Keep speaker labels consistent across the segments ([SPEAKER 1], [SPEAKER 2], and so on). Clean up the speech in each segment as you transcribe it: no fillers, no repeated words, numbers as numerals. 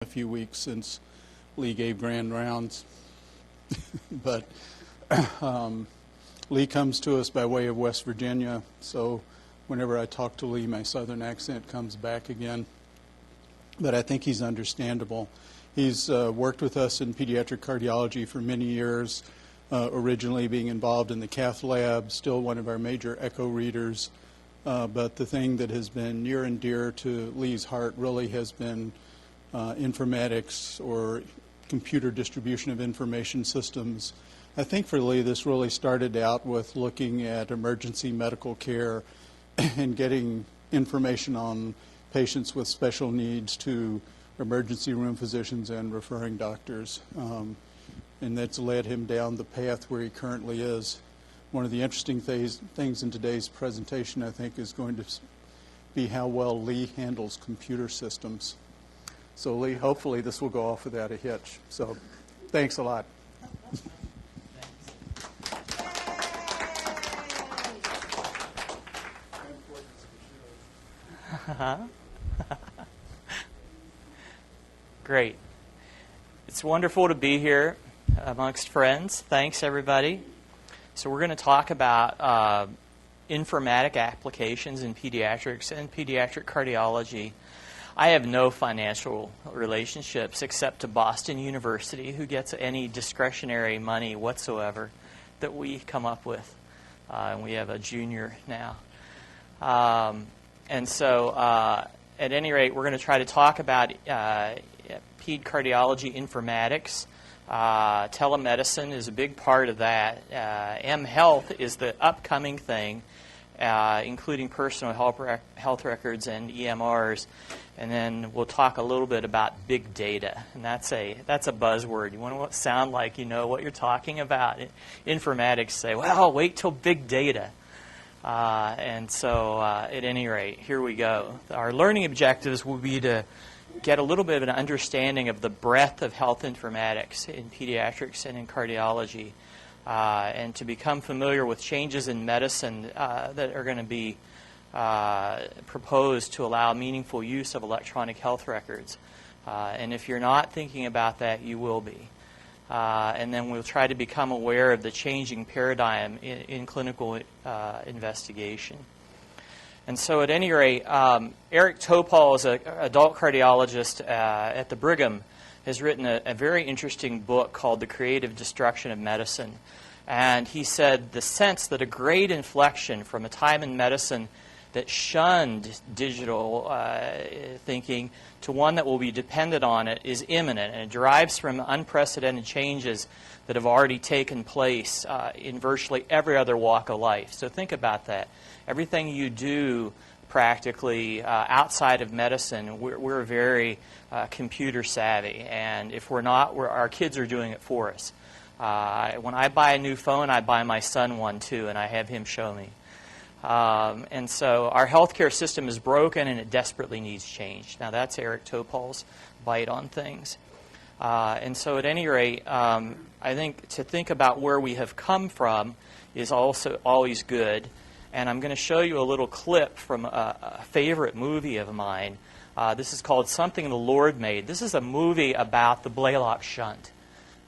[SPEAKER 1] a few weeks since Lee gave grand rounds. But Lee comes to us by way of West Virginia, so whenever I talk to Lee, my southern accent comes back again. But I think he's understandable. He's worked with us in pediatric cardiology for many years, originally being involved in the cath lab, still one of our major echo readers. But the thing that has been near and dear to Lee's heart really has been informatics or computer distribution of information systems. I think for Lee, this really started out with looking at emergency medical care and getting information on patients with special needs to emergency room physicians and referring doctors. And that's led him down the path where he currently is. One of the interesting things in today's presentation, I think, is going to be how well Lee handles computer systems. So Lee, hopefully this will go off without a hitch. So thanks a lot.
[SPEAKER 2] Great. It's wonderful to be here amongst friends. Thanks, everybody. So we're going to talk about informatic applications in pediatrics and pediatric cardiology. I have no financial relationships except to Boston University, who gets any discretionary money whatsoever that we come up with. And we have a junior now. And so at any rate, we're going to try to talk about ped cardiology informatics. Telemedicine is a big part of that. M-Health is the upcoming thing, including personal health records and EMRs. And then we'll talk a little bit about big data, and that's a buzzword. You want to sound like you know what you're talking about. Informatics say, well, wait till big data. And so at any rate, here we go. Our learning objectives will be to get a little bit of an understanding of the breadth of health informatics in pediatrics and in cardiology, and to become familiar with changes in medicine that are going to be proposed to allow meaningful use of electronic health records. And if you're not thinking about that, you will be. And then we'll try to become aware of the changing paradigm in clinical investigation. And so at any rate, Eric Topol is an adult cardiologist at the Brigham, has written a very interesting book called The Creative Destruction of Medicine. And he said the sense that a great inflection from a time in medicine that shunned digital thinking to one that will be dependent on it is imminent, and it derives from unprecedented changes that have already taken place in virtually every other walk of life. So think about that. Everything you do practically outside of medicine, we're very computer savvy, and if we're not, our kids are doing it for us. When I buy a new phone, I buy my son one too, and I have him show me. And so our healthcare system is broken and it desperately needs change. Now that's Eric Topol's bite on things. And so at any rate, I think to think about where we have come from is also always good. And I'm going to show you a little clip from a favorite movie of mine. This is called Something the Lord Made. This is a movie about the Blaylock shunt.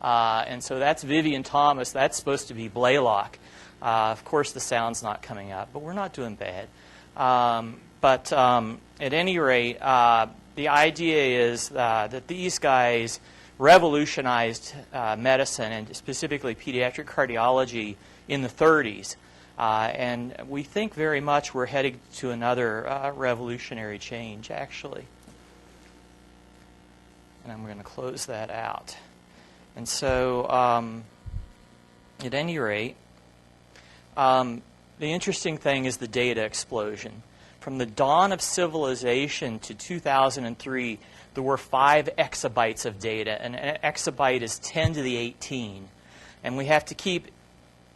[SPEAKER 2] And so that's Vivian Thomas. That's supposed to be Blaylock. Of course, the sound's not coming up, but we're not doing bad. But at any rate, the idea is that these guys revolutionized medicine, and specifically pediatric cardiology, in the 30s. And we think very much we're heading to another revolutionary change, actually. And I'm going to close that out. And so, at any rate, the interesting thing is the data explosion. From the dawn of civilization to 2003, there were 5 exabytes of data. And an exabyte is 10 to the 18. And we have to keep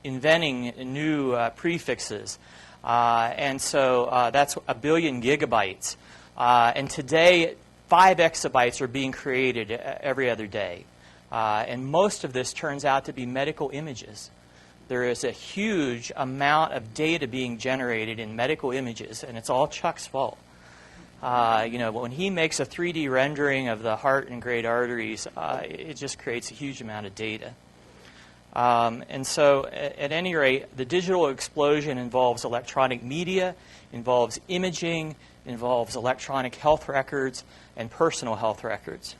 [SPEAKER 2] inventing new prefixes. And so that's 1 billion gigabytes. And today, 5 exabytes are being created every other day. And most of this turns out to be medical images. There is a huge amount of data being generated in medical images, and it's all Chuck's fault. When he makes a 3D rendering of the heart and great arteries, it just creates a huge amount of data. And so, at any rate, the digital explosion involves electronic media, involves imaging, involves electronic health records, and personal health records.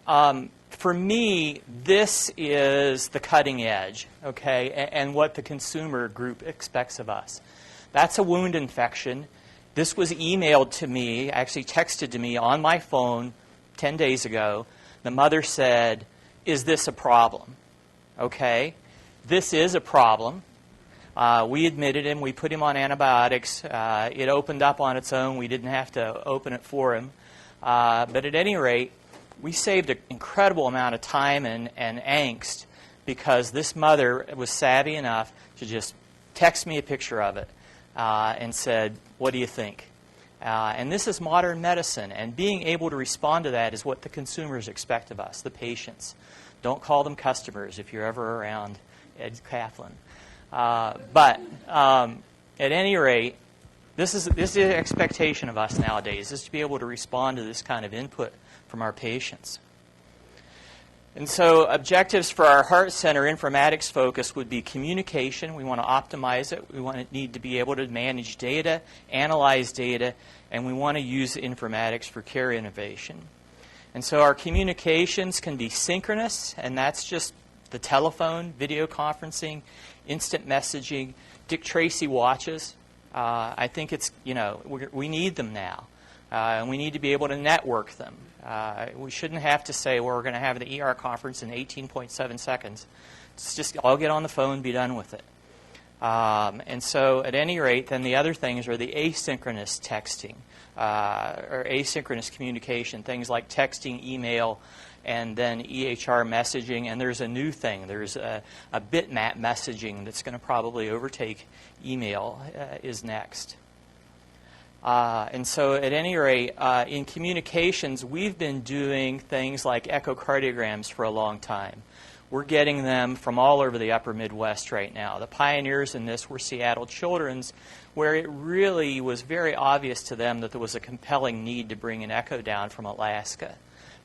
[SPEAKER 2] For me, this is the cutting edge, okay, and what the consumer group expects of us. That's a wound infection. This was emailed to me, actually texted to me on my phone 10 days ago. The mother said, "Is this a problem?" Okay, this is a problem. We admitted him. We put him on antibiotics. It opened up on its own. We didn't have to open it for him. But at any rate, we saved an incredible amount of time and angst because this mother was savvy enough to just text me a picture of it and said, "What do you think?" And this is modern medicine, and being able to respond to that is what the consumers expect of us, the patients. Don't call them customers if you're ever around Ed Kaplan. But at any rate, this is the expectation of us nowadays, is to be able to respond to this kind of input from our patients. And so objectives for our Heart Center informatics focus would be communication. We want to optimize it. We need to be able to manage data, analyze data, and we want to use informatics for care innovation. And so our communications can be synchronous, and that's just the telephone, video conferencing, instant messaging, Dick Tracy watches. I think it's, we need them now. And we need to be able to network them. We shouldn't have to say, well, we're going to have the ER conference in 18.7 seconds. It's just, I'll get on the phone, be done with it. And so at any rate, then the other things are the asynchronous texting or asynchronous communication, things like texting, email, and then EHR messaging. And there's a new thing. There's a bitmap messaging that's going to probably overtake email is next. And so at any rate, in communications, we've been doing things like echocardiograms for a long time. We're getting them from all over the upper Midwest right now. The pioneers in this were Seattle Children's, where it really was very obvious to them that there was a compelling need to bring an echo down from Alaska.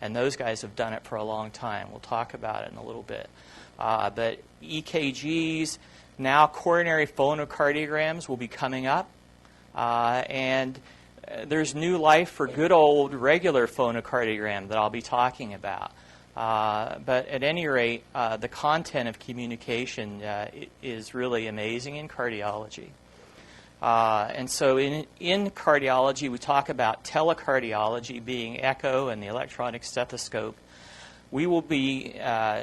[SPEAKER 2] And those guys have done it for a long time. We'll talk about it in a little bit. But EKGs, now coronary phonocardiograms will be coming up. And there's new life for good old regular phonocardiogram that I'll be talking about. But at any rate, the content of communication is really amazing in cardiology. And so in cardiology, we talk about telecardiology being echo and the electronic stethoscope. We will be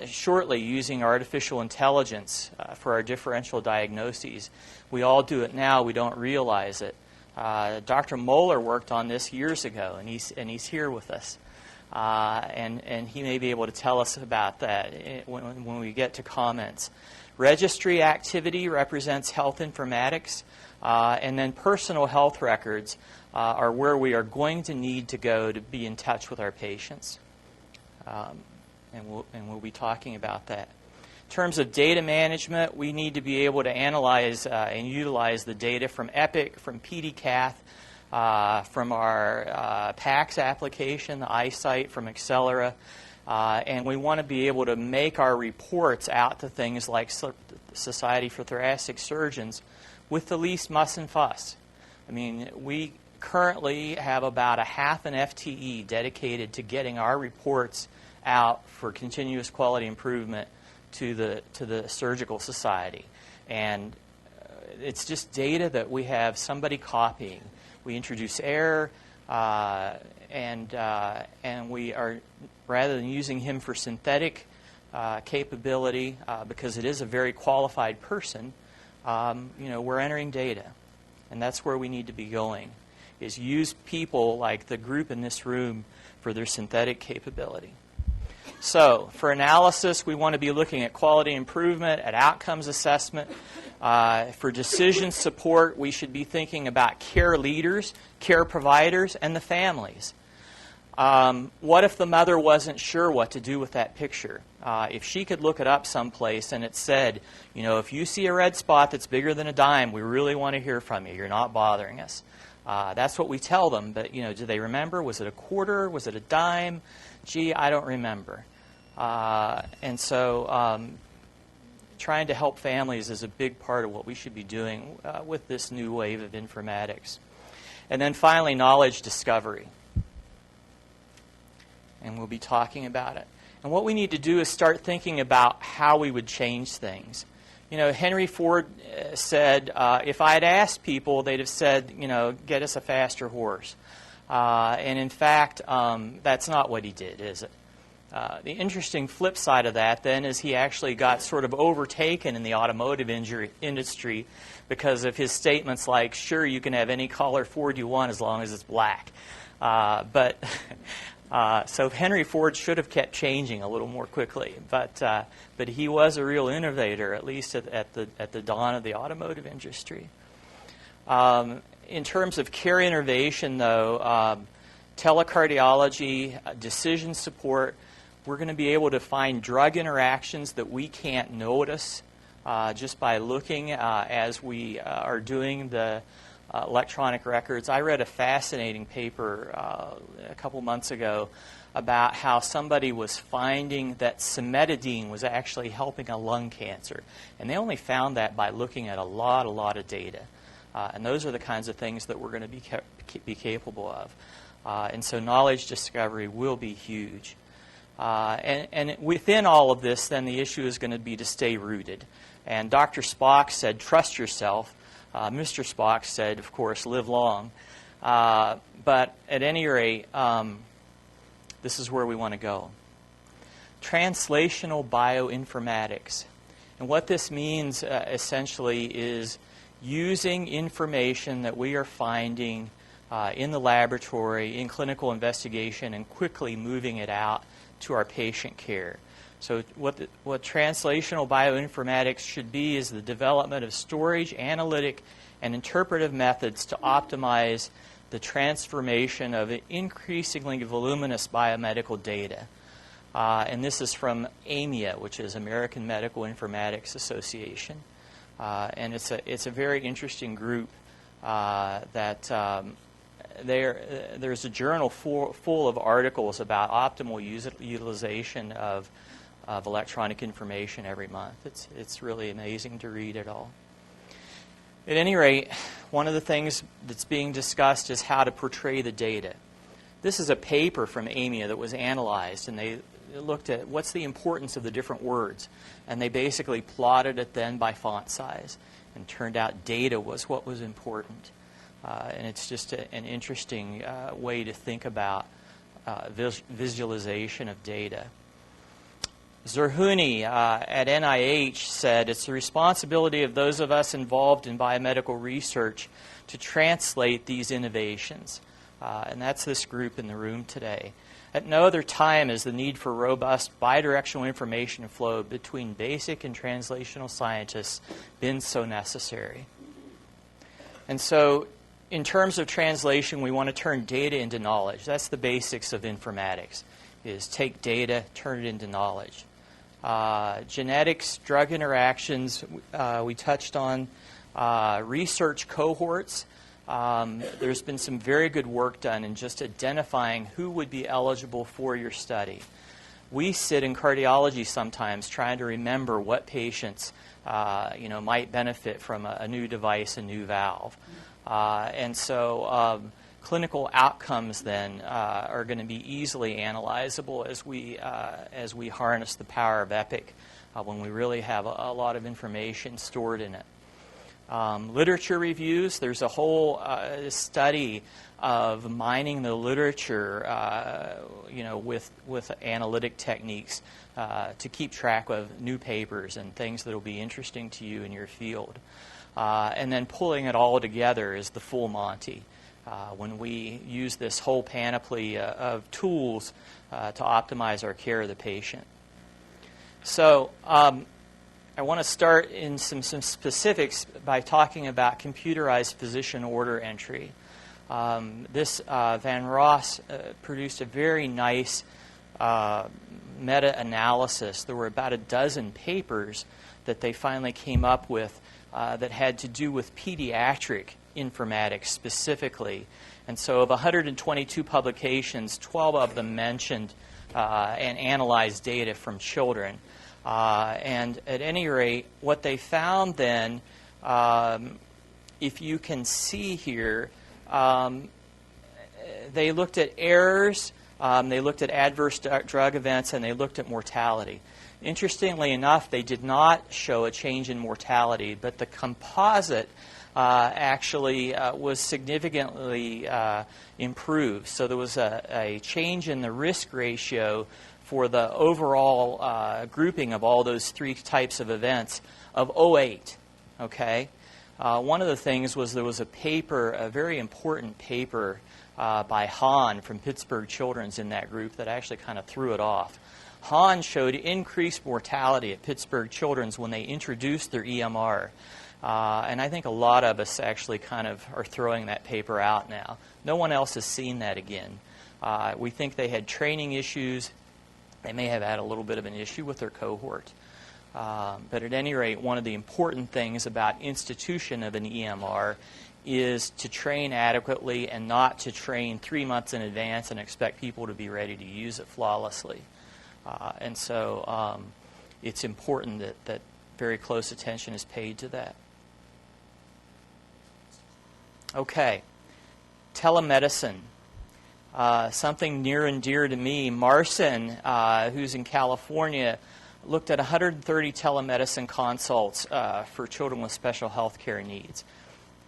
[SPEAKER 2] shortly using artificial intelligence for our differential diagnoses. We all do it now. We don't realize it. Dr. Moeller worked on this years ago, and he's here with us. And he may be able to tell us about that when we get to comments. Registry activity represents health informatics, and then personal health records are where we are going to need to go to be in touch with our patients. And we'll be talking about that. In terms of data management, we need to be able to analyze and utilize the data from Epic, from PediCath, from our PACS application, the eyesight from Accelera, and we want to be able to make our reports out to things like Society for Thoracic Surgeons with the least muss and fuss. I mean, we currently have about a half an FTE dedicated to getting our reports out for continuous quality improvement to the surgical society, and it's just data that we have somebody copying. We introduce error, and we are, rather than using him for synthetic capability, because it is a very qualified person, we're entering data, and that's where we need to be going. Is use people like the group in this room for their synthetic capability. So, for analysis, we want to be looking at quality improvement, at outcomes assessment. For decision support, we should be thinking about care leaders, care providers, and the families. What if the mother wasn't sure what to do with that picture? If she could look it up someplace and it said, if you see a red spot that's bigger than a dime, we really want to hear from you. You're not bothering us. That's what we tell them, but do they remember? Was it a quarter? Was it a dime? Gee, I don't remember. And so trying to help families is a big part of what we should be doing with this new wave of informatics. And then finally, knowledge discovery. And we'll be talking about it. And what we need to do is start thinking about how we would change things. Henry Ford said, if I had asked people, they'd have said, get us a faster horse. And in fact, that's not what he did, is it? The interesting flip side of that, then, is he actually got sort of overtaken in the automotive industry because of his statements like, sure, you can have any color Ford you want as long as it's black. So Henry Ford should have kept changing a little more quickly, but he was a real innovator, at least at the dawn of the automotive industry. In terms of care innovation, though, telecardiology, decision support, we're going to be able to find drug interactions that we can't notice just by looking as we are doing the electronic records. I read a fascinating paper a couple months ago about how somebody was finding that cimetidine was actually helping a lung cancer. And they only found that by looking at a lot of data. And those are the kinds of things that we're going to be capable of. And so knowledge discovery will be huge. And within all of this, then the issue is going to be to stay rooted. And Dr. Spock said, trust yourself. Mr. Spock said, of course, live long. But at any rate, this is where we want to go. Translational Bioinformatics. And what this means essentially is using information that we are finding in the laboratory, in clinical investigation, and quickly moving it out to our patient care. So what translational bioinformatics should be is the development of storage, analytic, and interpretive methods to optimize the transformation of increasingly voluminous biomedical data. And this is from AMIA, which is American Medical Informatics Association. And it's a very interesting group that there's a journal full of articles about optimal utilization of electronic information every month. It's really amazing to read it all. At any rate, one of the things that's being discussed is how to portray the data. This is a paper from AMIA that was analyzed, and they looked at what's the importance of the different words. And they basically plotted it then by font size. And turned out data was what was important. And it's just an interesting way to think about visualization of data. Zerhouni at NIH said, it's the responsibility of those of us involved in biomedical research to translate these innovations. And that's this group in the room today. At no other time has the need for robust bidirectional information flow between basic and translational scientists been so necessary. And so, in terms of translation, we want to turn data into knowledge. That's the basics of informatics, is take data, turn it into knowledge. Genetics, drug interactions, we touched on. Research cohorts. There's been some very good work done in just identifying who would be eligible for your study. We sit in cardiology sometimes trying to remember what patients might benefit from a new device, a new valve. And so clinical outcomes then are going to be easily analyzable as we harness the power of EPIC when we really have a lot of information stored in it. Literature reviews, there's a whole study of mining the literature with analytic techniques to keep track of new papers and things that will be interesting to you in your field. And then pulling it all together is the full Monty. When we use this whole panoply of tools to optimize our care of the patient. So I want to start in some specifics by talking about computerized physician order entry. This Van Ross produced a very nice meta-analysis. There were about a dozen papers that they finally came up with that had to do with pediatric informatics specifically. And so of 122 publications, 12 of them mentioned and analyzed data from children. And at any rate, what they found then, if you can see here, they looked at errors, they looked at adverse drug events, and they looked at mortality. Interestingly enough, they did not show a change in mortality, but the composite actually was significantly improved. So there was a change in the risk ratio for the overall grouping of all those three types of events of 0.8. Okay? One of the things was there was a paper, a very important paper by Hahn from Pittsburgh Children's in that group that actually kind of threw it off. Hahn showed increased mortality at Pittsburgh Children's when they introduced their EMR. And I think a lot of us actually kind of are throwing that paper out now. No one else has seen that again. We think they had training issues. They may have had a little bit of an issue with their cohort. But at any rate, one of the important things about institution of an EMR is to train adequately and not to train 3 months in advance and expect people to be ready to use it flawlessly. And so it's important that very close attention is paid to that. Okay, telemedicine. Something near and dear to me. Marcin, who's in California, looked at 130 telemedicine consults for children with special health care needs.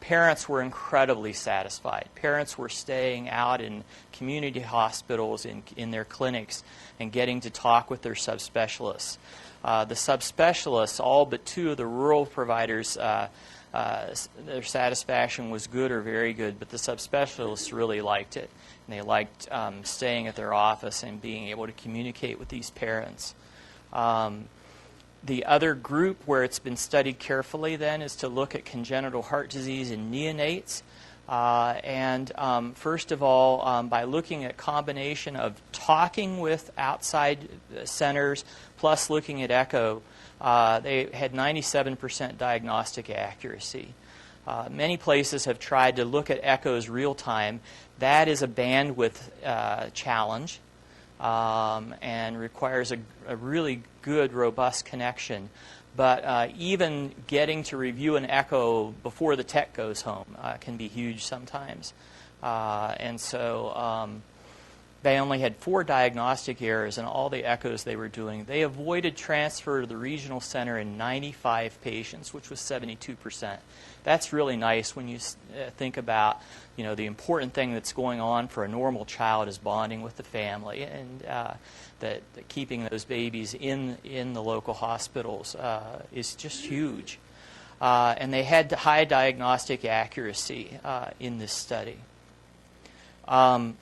[SPEAKER 2] Parents were incredibly satisfied. Parents were staying out in community hospitals, in their clinics, and getting to talk with their subspecialists. The subspecialists, all but 2 of the rural providers, their satisfaction was good or very good, but the subspecialists really liked it. And they liked staying at their office and being able to communicate with these parents. The other group where it's been studied carefully then is to look at congenital heart disease in neonates. First of all, by looking at combination of talking with outside centers plus looking at echo, they had 97% diagnostic accuracy. Many places have tried to look at echoes real time. That is a bandwidth challenge and requires a really good, robust connection. But even getting to review an echo before the tech goes home can be huge sometimes. And so they only had 4 diagnostic errors in all the echoes they were doing. They avoided transfer to the regional center in 95 patients, which was 72%. That's really nice when you think about, the important thing that's going on for a normal child is bonding with the family, and that keeping those babies in the local hospitals is just huge. And they had high diagnostic accuracy in this study. You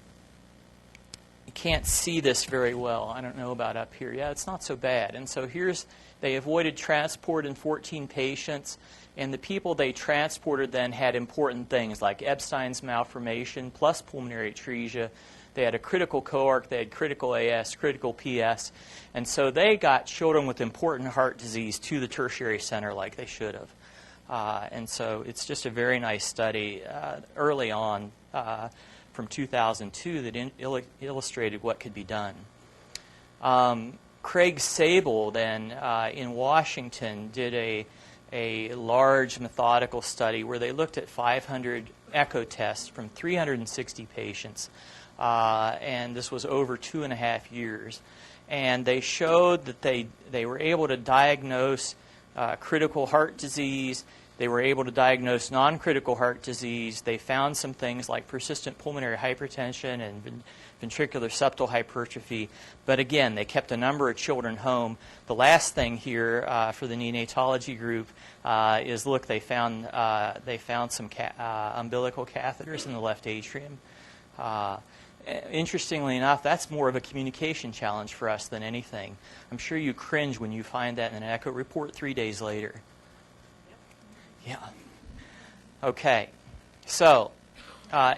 [SPEAKER 2] can't see this very well. I don't know about up here. Yeah, it's not so bad. And so they avoided transport in 14 patients, and the people they transported then had important things like Epstein's malformation plus pulmonary atresia. They had a critical coarc, they had critical AS, critical PS, and so they got children with important heart disease to the tertiary center like they should have. And so it's just a very nice study early on from 2002 that illustrated what could be done. Craig Sable then in Washington did a large methodical study where they looked at 500 echo tests from 360 patients. And this was over 2.5 years. And they showed that they were able to diagnose critical heart disease. They were able to diagnose non-critical heart disease. They found some things like persistent pulmonary hypertension and ventricular septal hypertrophy. But again, they kept a number of children home. The last thing here for the neonatology group is, look, they found some umbilical catheters in the left atrium. Interestingly enough, that's more of a communication challenge for us than anything. I'm sure you cringe when you find that in an echo report 3 days later. Yeah. Okay. So,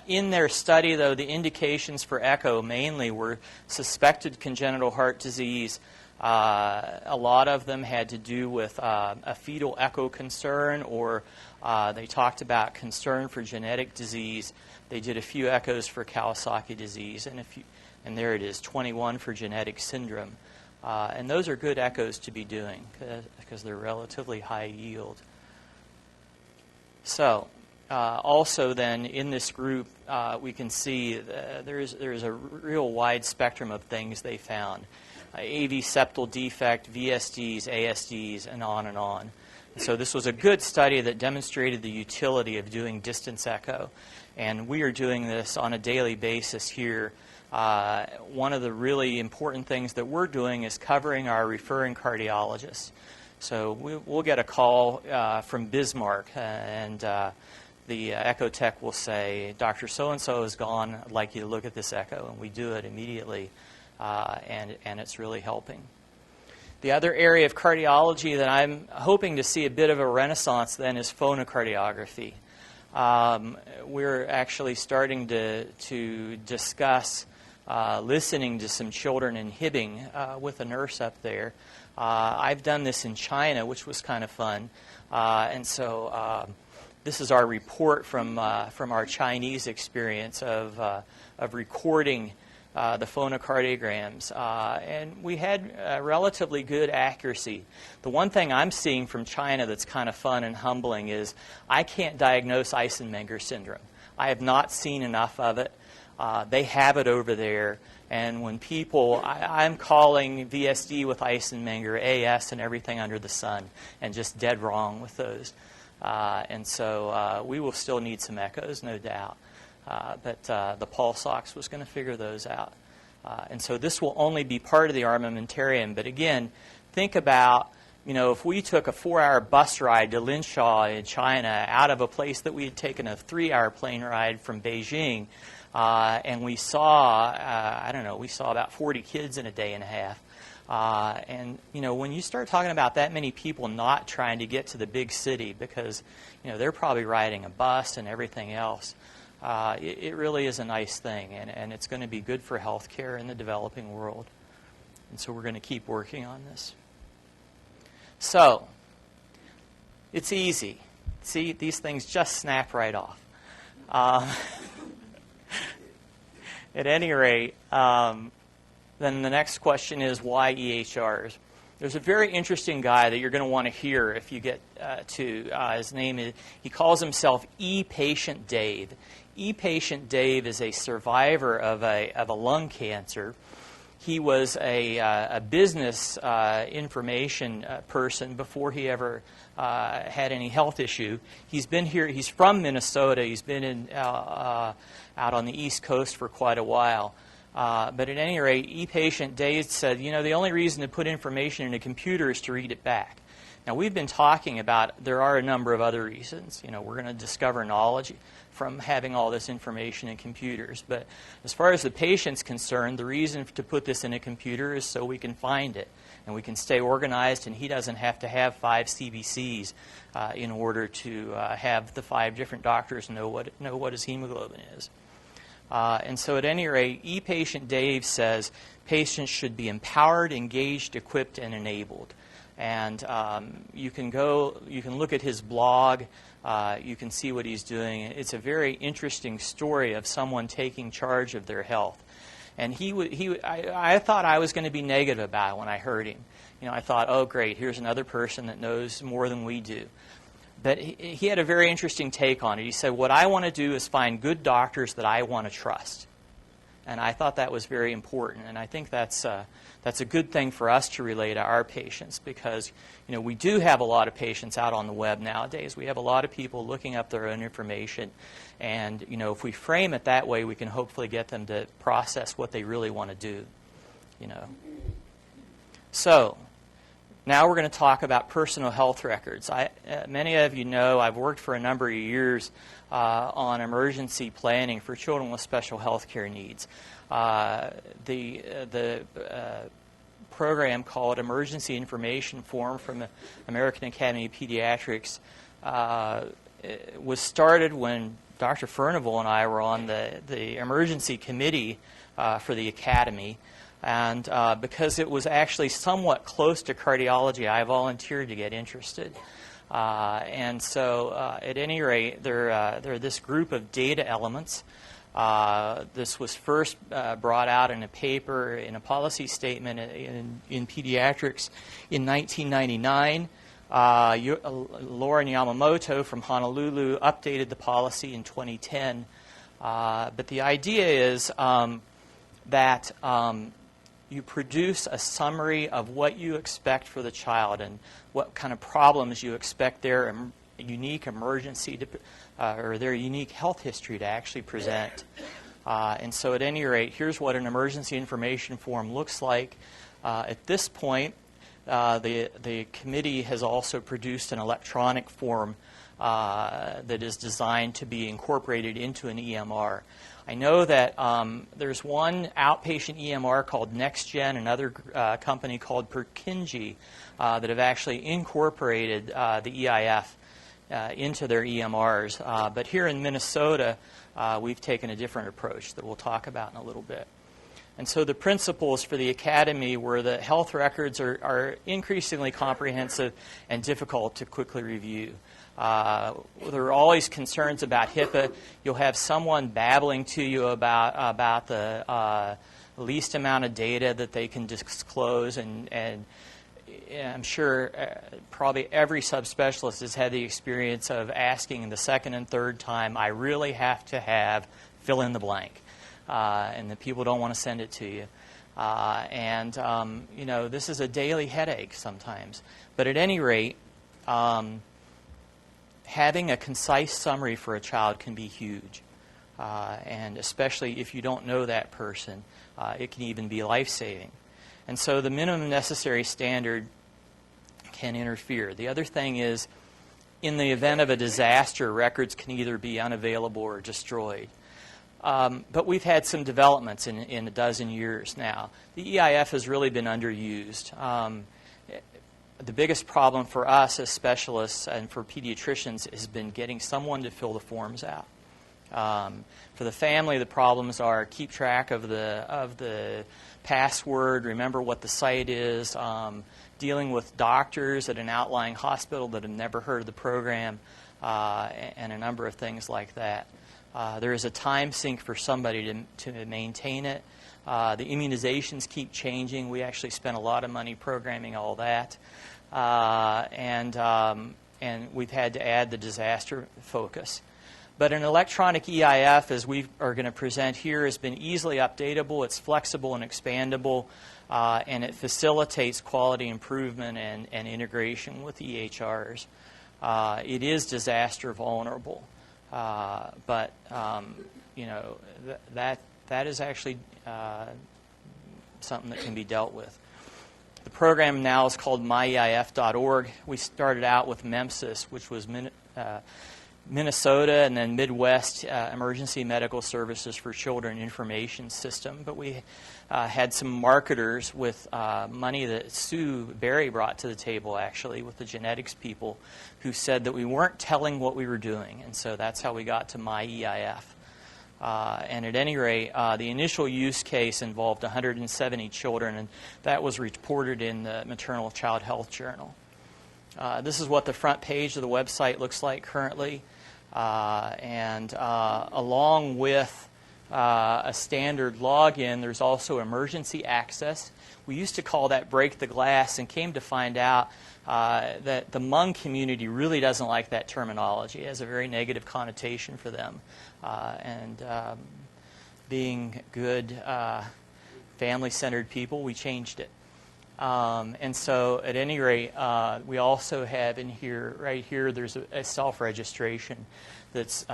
[SPEAKER 2] In their study, though, the indications for echo mainly were suspected congenital heart disease. A lot of them had to do with a fetal echo concern, or they talked about concern for genetic disease. They did a few echoes for Kawasaki disease, and there it is, 21 for genetic syndrome. And those are good echoes to be doing because they're relatively high yield. So, also then in this group, we can see there's a real wide spectrum of things they found. AV septal defect, VSDs, ASDs, and on and on. So this was a good study that demonstrated the utility of doing distance echo. And we are doing this on a daily basis here. One of the really important things that we're doing is covering our referring cardiologists. So we'll get a call from Bismarck, and the echo tech will say, Dr. So-and-so is gone, I'd like you to look at this echo, and we do it immediately, and it's really helping. The other area of cardiology that I'm hoping to see a bit of a renaissance then is phonocardiography. We're actually starting to discuss listening to some children in Hibbing with a nurse up there. I've done this in China, which was kind of fun, and so this is our report from our Chinese experience of recording the phonocardiograms, and we had relatively good accuracy. The one thing I'm seeing from China that's kind of fun and humbling is I can't diagnose Eisenmenger syndrome. I have not seen enough of it. They have it over there, and when people, I'm calling VSD with Eisenmenger, AS, and everything under the sun, and just dead wrong with those. And so we will still need some echoes, no doubt. But the pulse ox was going to figure those out. And so this will only be part of the armamentarium. But again, think about, if we took a 4-hour bus ride to Linshaw in China out of a place that we had taken a 3-hour plane ride from Beijing, and we saw, we saw about 40 kids in a day and a half. And when you start talking about that many people not trying to get to the big city because, they're probably riding a bus and everything else, it really is a nice thing, and it's going to be good for healthcare in the developing world. And so we're going to keep working on this. So, it's easy. See, these things just snap right off. At any rate, then the next question is, why EHRs? There's a very interesting guy that you're going to want to hear if you get to. His name is, he calls himself E-Patient Dave. E-Patient Dave is a survivor of a lung cancer. He was a business information person before he ever had any health issue. He's been here. He's from Minnesota. He's been out on the East Coast for quite a while. But at any rate, E-Patient Dave said, the only reason to put information in a computer is to read it back. Now, we've been talking about there are a number of other reasons. We're going to discover knowledge from having all this information in computers. But as far as the patient's concerned, the reason to put this in a computer is so we can find it and we can stay organized, and he doesn't have to have 5 CBCs in order to have the 5 different doctors know what his hemoglobin is. And so at any rate, E-Patient Dave says patients should be empowered, engaged, equipped, and enabled. And you can look at his blog. You can see what he's doing. It's a very interesting story of someone taking charge of their health. And I thought I was going to be negative about it when I heard him. I thought, oh, great, here's another person that knows more than we do. But he had a very interesting take on it. He said, what I want to do is find good doctors that I want to trust. And I thought that was very important. And I think that's a good thing for us to relay to our patients because, we do have a lot of patients out on the web nowadays. We have a lot of people looking up their own information. And, if we frame it that way, we can hopefully get them to process what they really want to do, So, now we're going to talk about personal health records. Many of you know I've worked for a number of years on emergency planning for children with special health care needs. The program called Emergency Information Form from the American Academy of Pediatrics was started when Dr. Furnival and I were on the emergency committee for the academy. And because it was actually somewhat close to cardiology, I volunteered to get interested. And so at any rate, there are this group of data elements. This was first brought out in a paper, in a policy statement in Pediatrics in 1999. Lauren Yamamoto from Honolulu updated the policy in 2010. But the idea is that you produce a summary of what you expect for the child and what kind of problems you expect their unique emergency to, or their unique health history to actually present. And so at any rate, here's what an emergency information form looks like. At this point, the committee has also produced an electronic form that is designed to be incorporated into an EMR. I know that there's one outpatient EMR called NextGen, another company called Purkinje that have actually incorporated the EIF into their EMRs. But here in Minnesota, we've taken a different approach that we'll talk about in a little bit. And so the principles for the academy were that health records are increasingly comprehensive and difficult to quickly review. There are always concerns about HIPAA. You'll have someone babbling to you about the least amount of data that they can disclose, and I'm sure probably every subspecialist has had the experience of asking the second and third time, I really have to have fill in the blank, and the people don't want to send it to you. You know, this is a daily headache sometimes. But at any rate, having a concise summary for a child can be huge. And especially if you don't know that person, it can even be life-saving. And so the minimum necessary standard can interfere. The other thing is, in the event of a disaster, records can either be unavailable or destroyed. But we've had some developments in a dozen years now. The EIF has really been underused. The biggest problem for us as specialists and for pediatricians has been getting someone to fill the forms out. For the family, the problems are keep track of the password, remember what the site is, dealing with doctors at an outlying hospital that have never heard of the program, and a number of things like that. There is a time sink for somebody to maintain it. The immunizations keep changing. We actually spent a lot of money programming all that. And we've had to add the disaster focus. But an electronic EIF, as we are going to present here, has been easily updatable. It's flexible and expandable, and it facilitates quality improvement and integration with EHRs. It is disaster vulnerable, but you know, that is actually something that can be dealt with. The program now is called myeif.org. We started out with MEMSIS, which was Minnesota and then Midwest Emergency Medical Services for Children Information System. But we had some marketers with money that Sue Berry brought to the table, actually, with the genetics people, who said that we weren't telling what we were doing. And so that's how we got to myeif. And at any rate, the initial use case involved 170 children, and that was reported in the Maternal Child Health Journal. This is what the front page of the website looks like currently. Along with a standard login, there's also emergency access. We used to call that break the glass, and came to find out that the Hmong community really doesn't like that terminology. It has a very negative connotation for them. Being good family-centered people, we changed it. And so at any rate, we also have in here, right here, there's a self-registration that's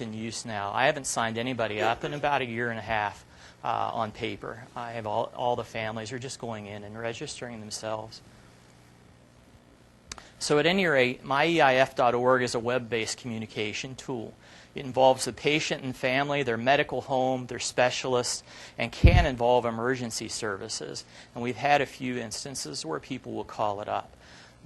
[SPEAKER 2] in use now. I haven't signed anybody up in about a year and a half on paper. I have all the families are just going in and registering themselves. So at any rate, myeif.org is a web-based communication tool. It involves the patient and family, their medical home, their specialists, and can involve emergency services. And we've had a few instances where people will call it up.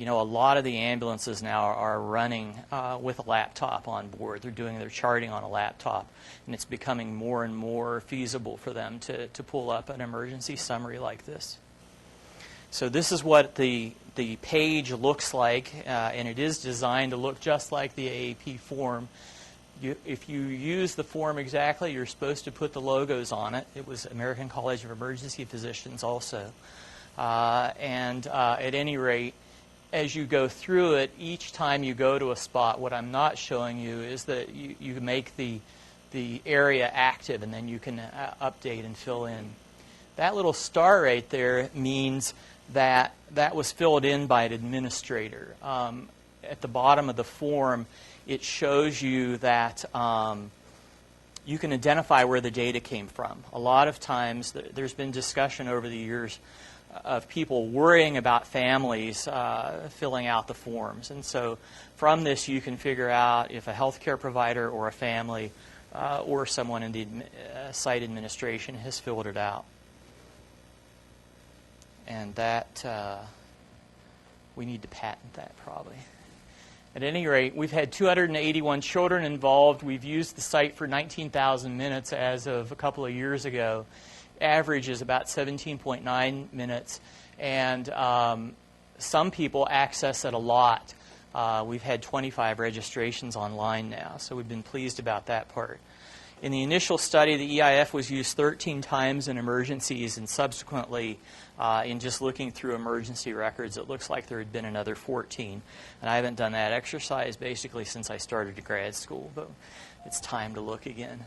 [SPEAKER 2] You know, a lot of the ambulances now are running with a laptop on board. They're doing their charting on a laptop, and it's becoming more and more feasible for them to pull up an emergency summary like this. So this is what the page looks like, and it is designed to look just like the AAP form. If you use the form exactly, you're supposed to put the logos on it. It was American College of Emergency Physicians also. At any rate, as you go through it, each time you go to a spot, what I'm not showing you is that you make the area active, and then you can update and fill in. That little star right there means that was filled in by an administrator. At the bottom of the form, it shows you that you can identify where the data came from. A lot of times, there's been discussion over the years of people worrying about families filling out the forms. And so from this, you can figure out if a healthcare provider or a family or someone in the site administration has filled it out. And that, we need to patent that probably. At any rate, we've had 281 children involved. We've used the site for 19,000 minutes as of a couple of years ago. Average is about 17.9 minutes, and some people access it a lot. We've had 25 registrations online now, so we've been pleased about that part. In the initial study, the EIF was used 13 times in emergencies, and subsequently, in just looking through emergency records, it looks like there had been another 14. And I haven't done that exercise basically since I started grad school, but it's time to look again.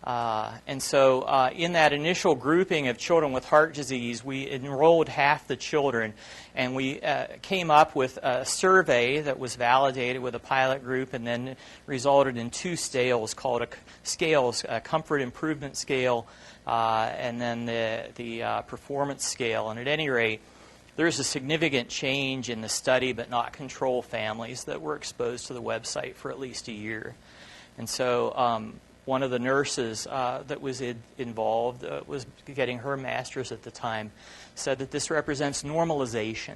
[SPEAKER 2] And so in that initial grouping of children with heart disease, we enrolled half the children, and we came up with a survey that was validated with a pilot group and then resulted in two scales called a comfort improvement scale and then the performance scale. And at any rate, there's a significant change in the study but not control families that were exposed to the website for at least a year. And so one of the nurses that was involved was getting her master's at the time, said that this represents normalization,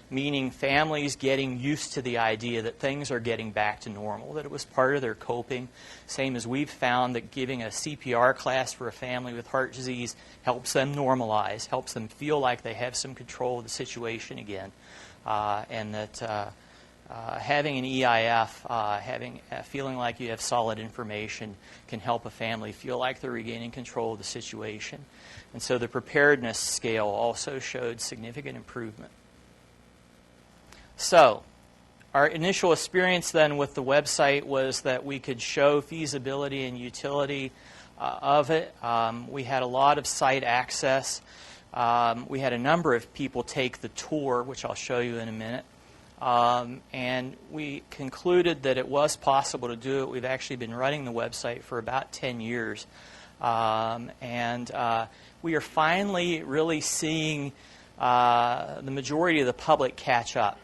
[SPEAKER 2] meaning families getting used to the idea that things are getting back to normal, that it was part of their coping. Same as we've found that giving a CPR class for a family with heart disease helps them normalize, helps them feel like they have some control of the situation again, and that having an EIF, feeling like you have solid information can help a family feel like they're regaining control of the situation. And so the preparedness scale also showed significant improvement. So our initial experience then with the website was that we could show feasibility and utility of it. We had a lot of site access. We had a number of people take the tour, which I'll show you in a minute. And we concluded that it was possible to do it. We've actually been running the website for about 10 years. We are finally really seeing the majority of the public catch up.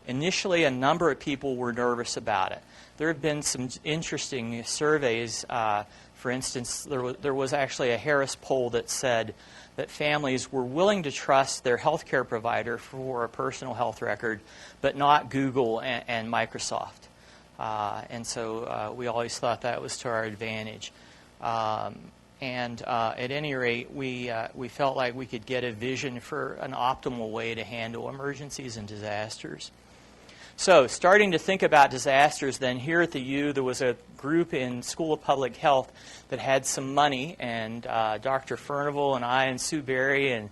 [SPEAKER 2] Initially, a number of people were nervous about it. There have been some interesting surveys. For instance, there was actually a Harris poll that said that families were willing to trust their healthcare provider for a personal health record, but not Google and Microsoft. And so we always thought that was to our advantage. At any rate, we felt like we could get a vision for an optimal way to handle emergencies and disasters. So starting to think about disasters, then here at the U, there was a group in School of Public Health that had some money, and Dr. Furnival and I and Sue Berry, and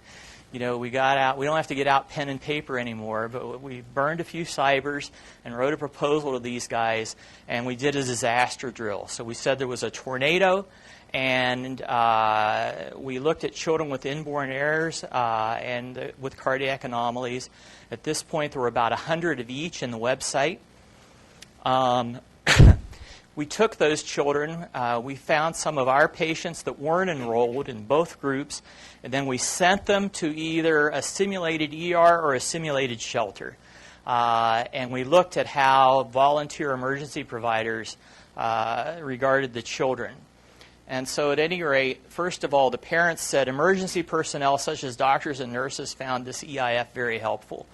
[SPEAKER 2] we got out. We don't have to get out pen and paper anymore, but we burned a few cybers and wrote a proposal to these guys, and we did a disaster drill. So we said there was a tornado, and we looked at children with inborn errors and with cardiac anomalies. At this point, there were about 100 of each in the website. We took those children. We found some of our patients that weren't enrolled in both groups, and then we sent them to either a simulated ER or a simulated shelter. And we looked at how volunteer emergency providers regarded the children. And so at any rate, first of all, the parents said emergency personnel such as doctors and nurses found this EIF very helpful.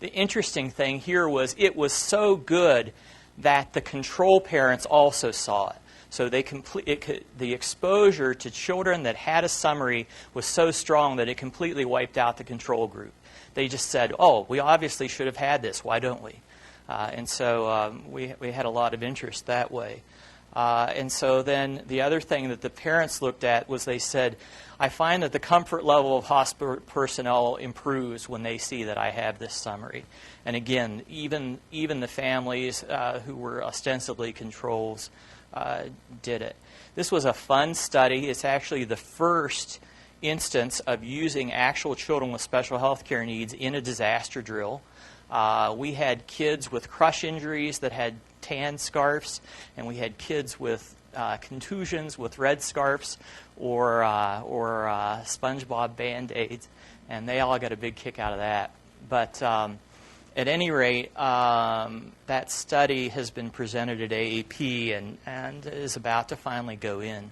[SPEAKER 2] The interesting thing here was it was so good that the control parents also saw it. So the exposure to children that had a summary was so strong that it completely wiped out the control group. They just said, oh, we obviously should have had this. Why don't we? And so we had a lot of interest that way. And so then the other thing that the parents looked at was they said, I find that the comfort level of hospital personnel improves when they see that I have this summary. And again, even the families who were ostensibly controls did it. This was a fun study. It's actually the first instance of using actual children with special health care needs in a disaster drill. We had kids with crush injuries that had tan scarves, and we had kids with contusions with red scarves or SpongeBob Band-Aids, and they all got a big kick out of that. But at any rate, that study has been presented at AAP and is about to finally go in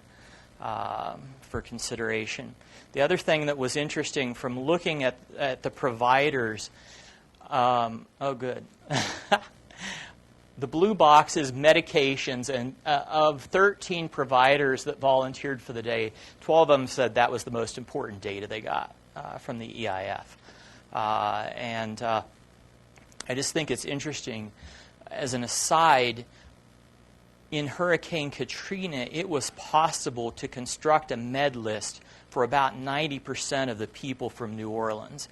[SPEAKER 2] for consideration. The other thing that was interesting from looking at the providers, oh good, the blue box is medications, and of 13 providers that volunteered for the day, 12 of them said that was the most important data they got from the EIF. And I just think it's interesting. As an aside, in Hurricane Katrina, it was possible to construct a med list for about 90% of the people from New Orleans.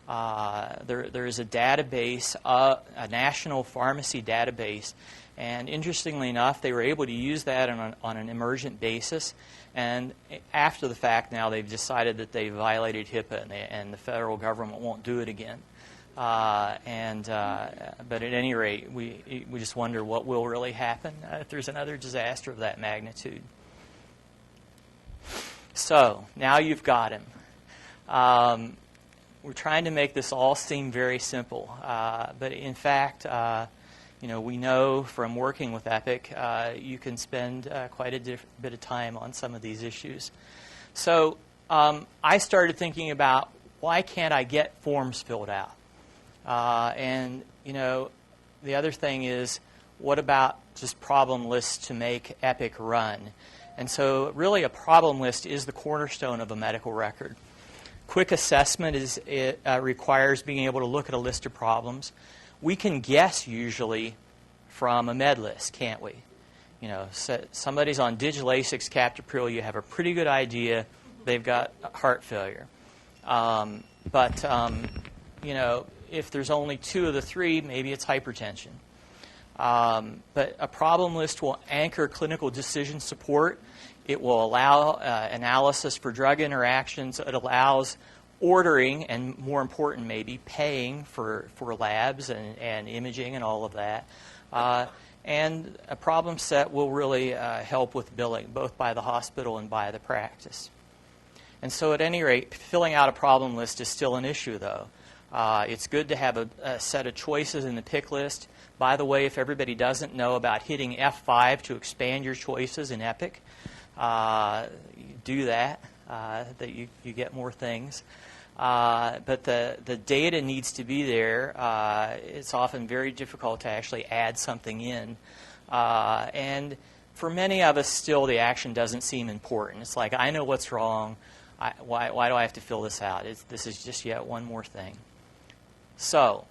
[SPEAKER 2] There is a database, a national pharmacy database, and interestingly enough, they were able to use that on an emergent basis. And after the fact, now they've decided that they violated HIPAA, and the federal government won't do it again. But at any rate, we just wonder what will really happen if there's another disaster of that magnitude. So now you've got him. We're trying to make this all seem very simple, but in fact, we know from working with Epic, you can spend quite a bit of time on some of these issues. So I started thinking about, why can't I get forms filled out? And the other thing is, what about just problem lists to make Epic run? And so really a problem list is the cornerstone of a medical record. Quick assessment requires being able to look at a list of problems. We can guess usually from a med list, can't we? Somebody's on digital Lasix captopril, you have a pretty good idea they've got heart failure. If there's only 2 of the 3, maybe it's hypertension. But a problem list will anchor clinical decision support. It will allow analysis for drug interactions. It allows ordering, and more important maybe, paying for labs and imaging and all of that. And a problem set will really help with billing, both by the hospital and by the practice. And so at any rate, filling out a problem list is still an issue, though. It's good to have a set of choices in the pick list. By the way, if everybody doesn't know about hitting F5 to expand your choices in Epic, do that, that you get more things. But the data needs to be there. It's often very difficult to actually add something in. And for many of us, still, the action doesn't seem important. It's like, I know what's wrong. Why do I have to fill this out? This is just yet one more thing. So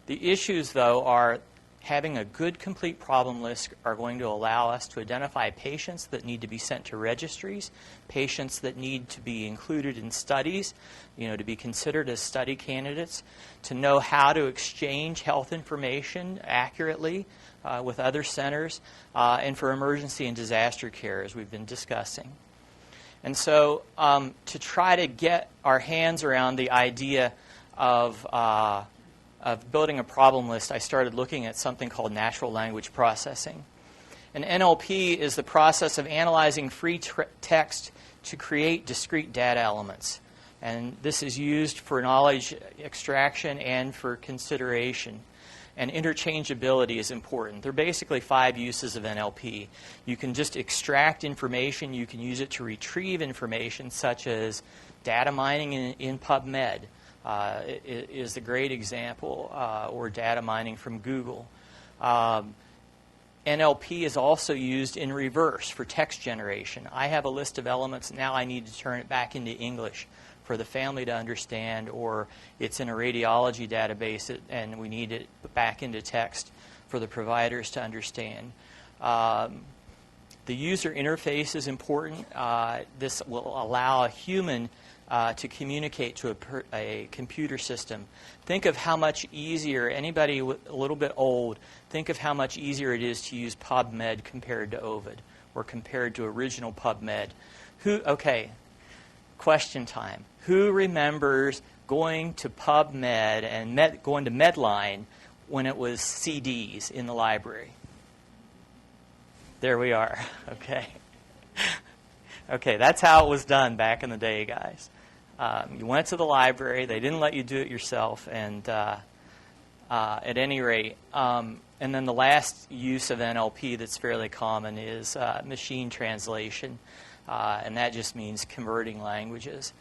[SPEAKER 2] the issues, though, are having a good complete problem list are going to allow us to identify patients that need to be sent to registries, patients that need to be included in studies, to be considered as study candidates, to know how to exchange health information accurately with other centers, and for emergency and disaster care, as we've been discussing. And so to try to get our hands around the idea of building a problem list, I started looking at something called natural language processing. And NLP is the process of analyzing free text to create discrete data elements. And this is used for knowledge extraction and for consideration. And interchangeability is important. There are basically 5 uses of NLP. You can just extract information. You can use it to retrieve information, such as data mining in PubMed is a great example, or data mining from Google. NLP is also used in reverse for text generation. I have a list of elements. Now I need to turn it back into English for the family to understand, or it's in a radiology database and we need it back into text for the providers to understand. The user interface is important. This will allow a human to communicate to a computer system. Think of how much easier, anybody a little bit old, think of how much easier it is to use PubMed compared to Ovid or compared to original PubMed. Okay, question time. Who remembers going to PubMed and going to Medline when it was CDs in the library? There we are. Okay. Okay, that's how it was done back in the day, guys. You went to the library. They didn't let you do it yourself. And at any rate, and then the last use of NLP that's fairly common is machine translation. And that just means converting languages.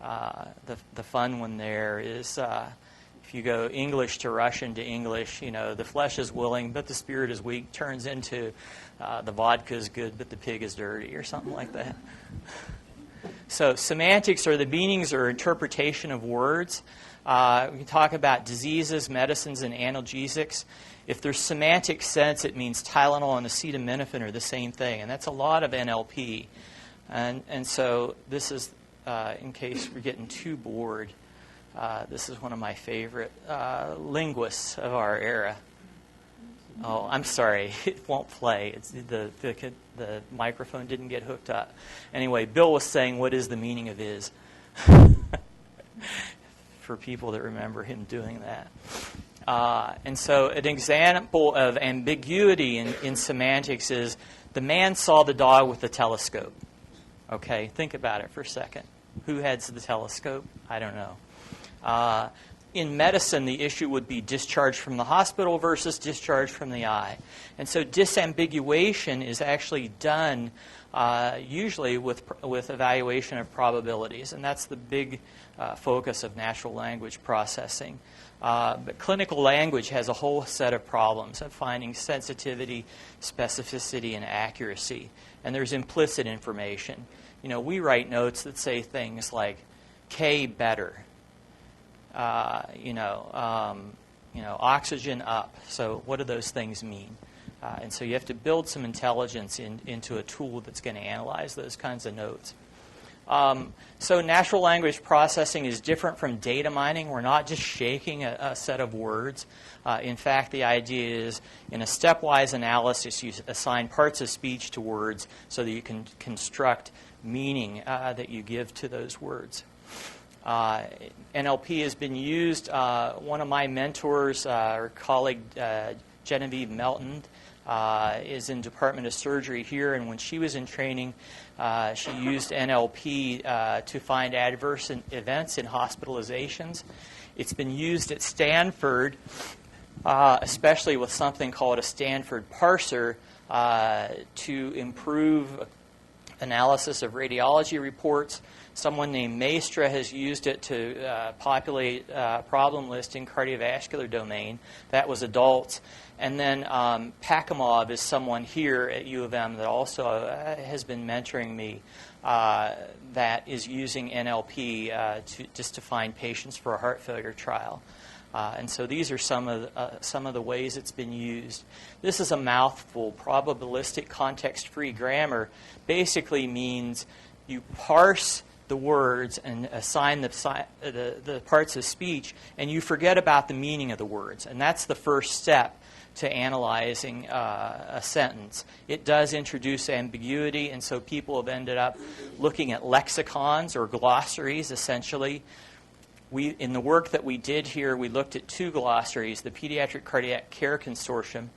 [SPEAKER 2] The fun one there is if you go English to Russian to English, the flesh is willing, but the spirit is weak, turns into the vodka is good, but the pig is dirty, or something like that. So semantics are the meanings or interpretation of words. We can talk about diseases, medicines, and analgesics. If there's semantic sense, it means Tylenol and acetaminophen are the same thing, and that's a lot of NLP. And so this is, in case we're getting too bored, this is one of my favorite linguists of our era. Oh, I'm sorry, it won't play. It's the microphone didn't get hooked up. Anyway, Bill was saying, what is the meaning of is? For people that remember him doing that. And so an example of ambiguity in semantics is the man saw the dog with the telescope. Okay, think about it for a second. Who heads the telescope? I don't know. In medicine, the issue would be discharge from the hospital versus discharge from the eye. And so disambiguation is actually done usually with evaluation of probabilities, and that's the big focus of natural language processing. But clinical language has a whole set of problems of finding sensitivity, specificity, and accuracy. And there's implicit information. We write notes that say things like K better. Oxygen up. So what do those things mean? And so you have to build some intelligence into a tool that's going to analyze those kinds of notes. So natural language processing is different from data mining. We're not just shaking a set of words. In fact, the idea is in a stepwise analysis, you assign parts of speech to words so that you can construct meaning that you give to those words. NLP has been used. One of my mentors, or colleague, Genevieve Melton, is in Department of Surgery here, and when she was in training, she used NLP to find adverse events in hospitalizations. It's been used at Stanford, especially with something called a Stanford parser, to improve analysis of radiology reports. Someone named Maestra has used it to populate problem list in cardiovascular domain. That was adults. And then Pakimov is someone here at U of M that also has been mentoring me that is using NLP to find patients for a heart failure trial. And so these are some of the ways it's been used. This is a mouthful. Probabilistic context-free grammar basically means you parse the words and assign the parts of speech, and you forget about the meaning of the words. And that's the first step to analyzing a sentence. It does introduce ambiguity, and so people have ended up looking at lexicons or glossaries, essentially. In the work that we did here, we looked at 2 glossaries, the Pediatric Cardiac Care Consortium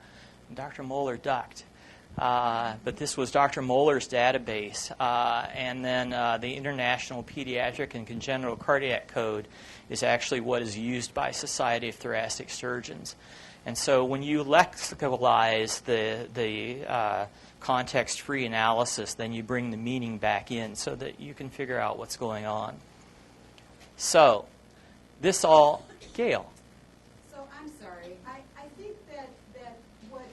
[SPEAKER 2] and Dr. Moeller-Duct. But this was Dr. Moller's database. And then the International Pediatric and Congenital Cardiac Code is actually what is used by Society of Thoracic Surgeons. And so when you lexicalize the context-free analysis, then you bring the meaning back in so that you can figure out what's going on. So this all, Gail.
[SPEAKER 3] So I'm sorry. I think that what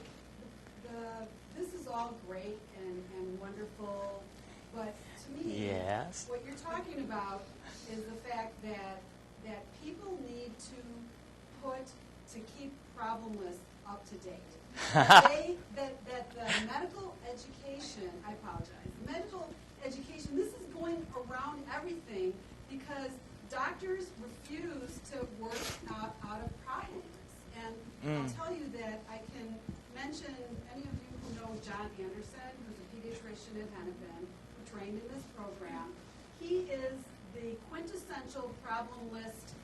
[SPEAKER 3] this is all great and wonderful, but to me,
[SPEAKER 2] Yes.
[SPEAKER 3] what you're talking about is the fact that people need to keep problem lists up to date. that the medical education, I apologize, medical education, this is going around everything because doctors refuse to work out of problem lists. And I'll tell you that I can mention any of you who know John Anderson, who's a pediatrician at Hennepin, who trained in this program. He is the quintessential problem list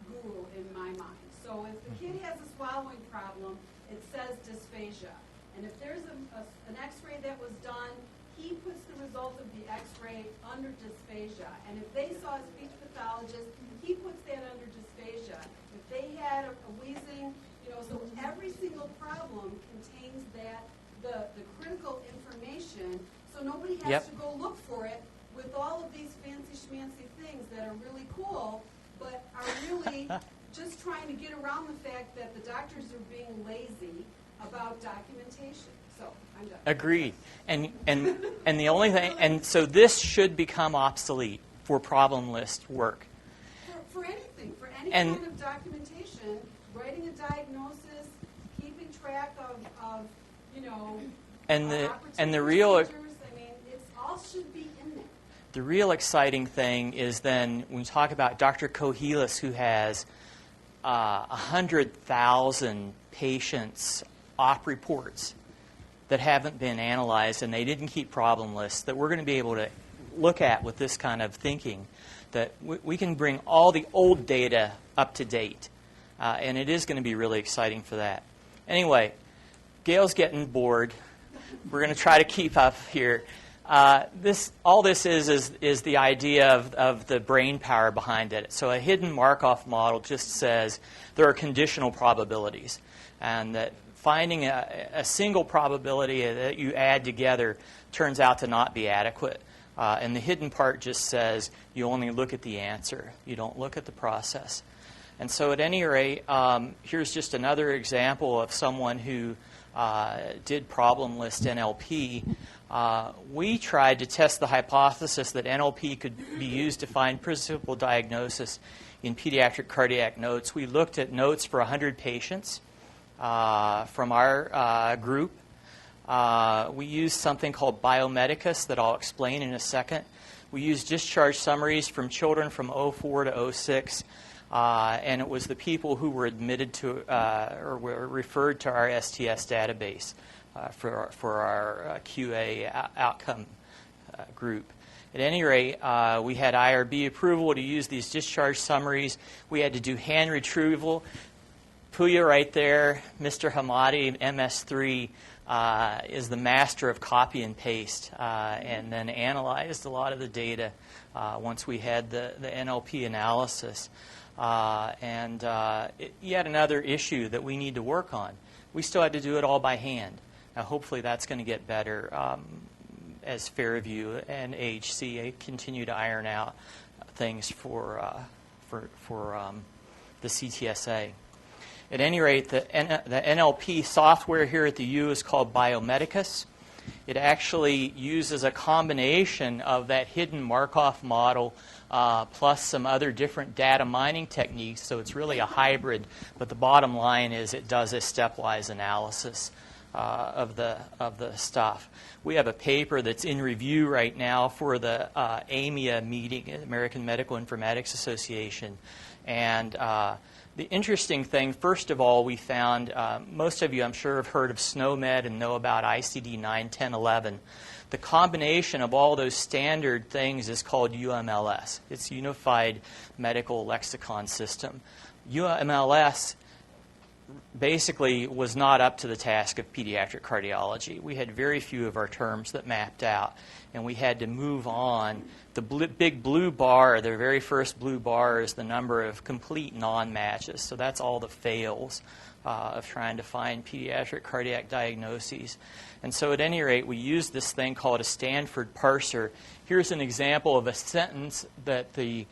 [SPEAKER 3] guru in my mind. So if the kid has a swallowing problem, it says dysphagia. And if there's an x-ray that was done, he puts the result of the x-ray under dysphagia. And if they saw a speech pathologist, he puts that under dysphagia. If they had a wheezing, so every single problem contains the critical information, so nobody has to go look for it with all of these fancy schmancy things that are really cool, but are really just trying to get around the fact that the doctors are being lazy about documentation. So I'm done.
[SPEAKER 2] Agreed. And the only thing, and so this should become obsolete for problem list work.
[SPEAKER 3] For anything, for any kind of documentation, writing a diagnosis, keeping track of
[SPEAKER 2] and the real,
[SPEAKER 3] I mean, it all should be in there.
[SPEAKER 2] The real exciting thing is then when we talk about Dr. Kohelis, who has 100,000 patients' op reports that haven't been analyzed and they didn't keep problem lists, that we're going to be able to look at with this kind of thinking, that we can bring all the old data up to date. And it is going to be really exciting for that. Anyway, Gail's getting bored. We're going to try to keep up here. All this is the idea of the brain power behind it. So a hidden Markov model just says there are conditional probabilities, and that finding a single probability that you add together turns out to not be adequate. And the hidden part just says you only look at the answer. You don't look at the process. And so at any rate, here's just another example of someone who did problem list NLP. We tried to test the hypothesis that NLP could be used to find principal diagnosis in pediatric cardiac notes. We looked at notes for 100 patients from our group. We used something called Biomedicus that I'll explain in a second. We used discharge summaries from children from 04 to 06. And it was the people who were admitted to or were referred to our STS database for our QA outcome group. At any rate, we had IRB approval to use these discharge summaries. We had to do hand retrieval. Puya right there, Mr. Hamadi, MS3, is the master of copy and paste, and then analyzed a lot of the data once we had the NLP analysis. Yet another issue that we need to work on. We still had to do it all by hand. Now, hopefully that's going to get better as Fairview and AHC continue to iron out things for the CTSA. At any rate, the NLP software here at the U is called Biomedicus. It actually uses a combination of that hidden Markov model plus some other different data mining techniques, so it's really a hybrid. But the bottom line is it does a stepwise analysis of the stuff. We have a paper that's in review right now for the AMIA meeting, American Medical Informatics Association, and the interesting thing, first of all, we found, most of you I'm sure have heard of SNOMED and know about ICD 91011. The combination of all those standard things is called UMLS. It's Unified Medical Lexicon System. UMLS basically was not up to the task of pediatric cardiology. We had very few of our terms that mapped out, and we had to move on. The big blue bar, the very first blue bar, is the number of complete non-matches. So that's all the fails of trying to find pediatric cardiac diagnoses. And so at any rate, we used this thing called a Stanford parser. Here's an example of a sentence that the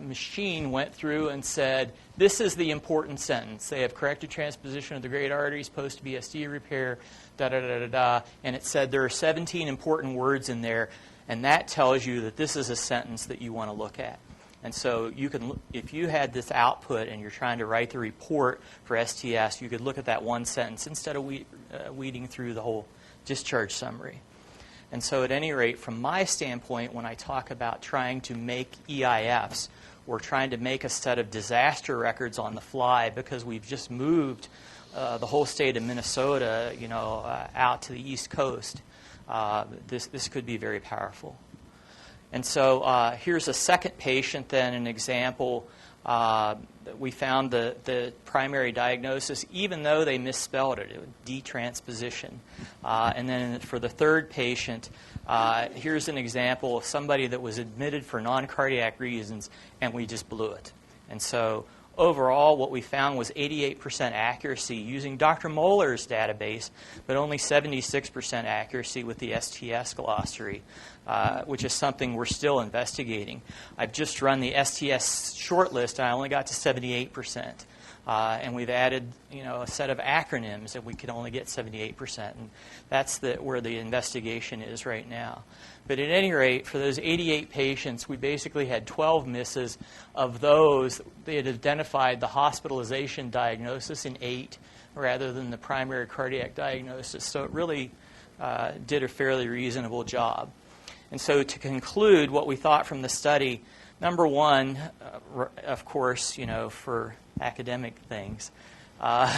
[SPEAKER 2] machine went through and said, this is the important sentence. They have corrected transposition of the great arteries, post-BSD repair, da-da-da-da-da. And it said there are 17 important words in there, and that tells you that this is a sentence that you want to look at. And so you can, if you had this output and you're trying to write the report for STS, you could look at that one sentence instead of weeding through the whole discharge summary. And so at any rate, from my standpoint, when I talk about trying to make EIFs or trying to make a set of disaster records on the fly because we've just moved the whole state of Minnesota, out to the East Coast, this could be very powerful. And so here's a second patient, then, an example. We found the primary diagnosis, even though they misspelled it, detransposition. And then for the third patient, here's an example of somebody that was admitted for non-cardiac reasons, and we just blew it. And so overall, what we found was 88% accuracy using Dr. Moeller's database, but only 76% accuracy with the STS glossary, which is something we're still investigating. I've just run the STS shortlist, and I only got to 78%. And we've added, a set of acronyms, and we can only get 78%. And that's where the investigation is right now. But at any rate, for those 88 patients, we basically had 12 misses. Of those, they had identified the hospitalization diagnosis in 8 rather than the primary cardiac diagnosis. So it really did a fairly reasonable job. And so to conclude what we thought from the study, number one, of course, for academic things,